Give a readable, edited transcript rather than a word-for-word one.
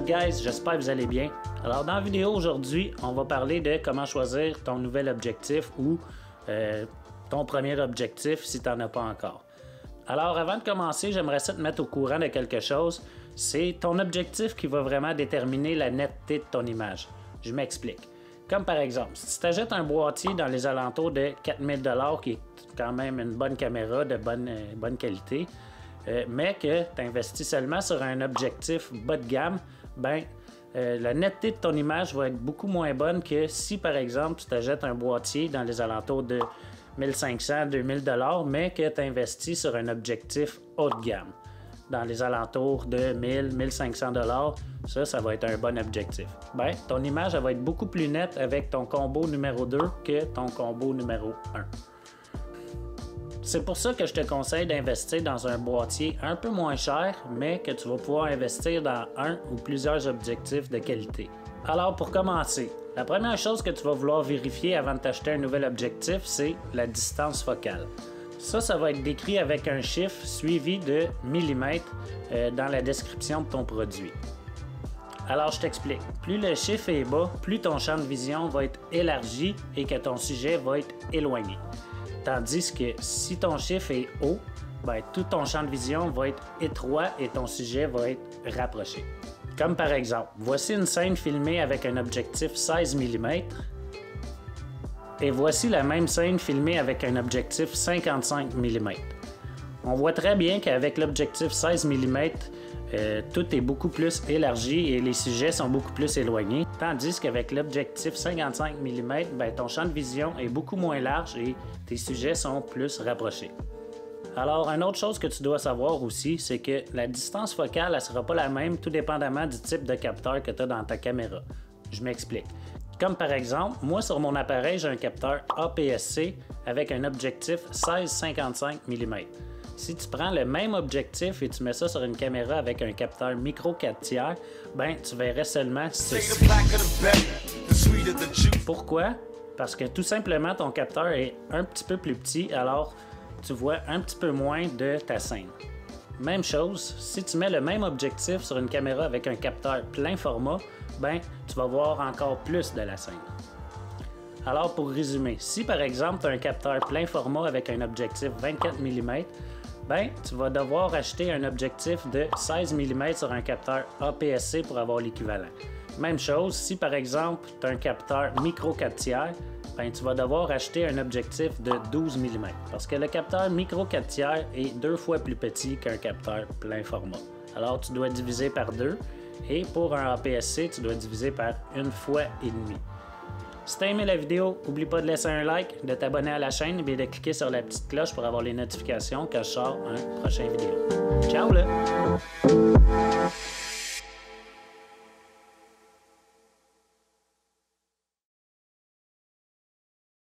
guys? J'espère que vous allez bien. Alors dans la vidéo aujourd'hui, on va parler de comment choisir ton nouvel objectif ou ton premier objectif si tu n'en as pas encore. Alors avant de commencer, j'aimerais ça te mettre au courant de quelque chose. C'est ton objectif qui va vraiment déterminer la netteté de ton image. Je m'explique. Comme par exemple, si tu achètes un boîtier dans les alentours de 4000 $, qui est quand même une bonne caméra de bonne qualité, mais que tu investis seulement sur un objectif bas de gamme, la netteté de ton image va être beaucoup moins bonne que si, par exemple, tu t'achètes un boîtier dans les alentours de 1500 2000 $, mais que tu investis sur un objectif haut de gamme, dans les alentours de 1000 1500 $, ça va être un bon objectif. Ton image elle va être beaucoup plus nette avec ton combo numéro 2 que ton combo numéro 1. C'est pour ça que je te conseille d'investir dans un boîtier un peu moins cher, mais que tu vas pouvoir investir dans un ou plusieurs objectifs de qualité. Alors pour commencer, la première chose que tu vas vouloir vérifier avant de t'acheter un nouvel objectif, c'est la distance focale. Ça va être décrit avec un chiffre suivi de millimètres dans la description de ton produit. Alors je t'explique, plus le chiffre est bas, plus ton champ de vision va être élargi et que ton sujet va être éloigné. Tandis que si ton chiffre est haut, tout ton champ de vision va être étroit et ton sujet va être rapproché. Comme par exemple, voici une scène filmée avec un objectif 16 mm et voici la même scène filmée avec un objectif 55 mm. On voit très bien qu'avec l'objectif 16 mm, tout est beaucoup plus élargi et les sujets sont beaucoup plus éloignés. Tandis qu'avec l'objectif 55 mm, ton champ de vision est beaucoup moins large et tes sujets sont plus rapprochés. Alors, une autre chose que tu dois savoir aussi, c'est que la distance focale ne sera pas la même tout dépendamment du type de capteur que tu as dans ta caméra. Je m'explique. Comme par exemple, moi sur mon appareil, j'ai un capteur APS-C avec un objectif 16-55 mm. Si tu prends le même objectif et tu mets ça sur une caméra avec un capteur micro 4/3, tu verrais seulement ceci. Pourquoi? Parce que tout simplement, ton capteur est un petit peu plus petit, alors tu vois un petit peu moins de ta scène. Même chose, si tu mets le même objectif sur une caméra avec un capteur plein format, tu vas voir encore plus de la scène. Alors pour résumer, si par exemple tu as un capteur plein format avec un objectif 24 mm, tu vas devoir acheter un objectif de 16 mm sur un capteur APS-C pour avoir l'équivalent. Même chose, si par exemple tu as un capteur micro 4/3, tu vas devoir acheter un objectif de 12 mm parce que le capteur micro 4/3 est 2 fois plus petit qu'un capteur plein format. Alors tu dois diviser par 2 et pour un APS-C, tu dois diviser par 1,5 fois. Si tu as aimé la vidéo, n'oublie pas de laisser un like, de t'abonner à la chaîne et de cliquer sur la petite cloche pour avoir les notifications quand je sors une prochaine vidéo. Ciao là!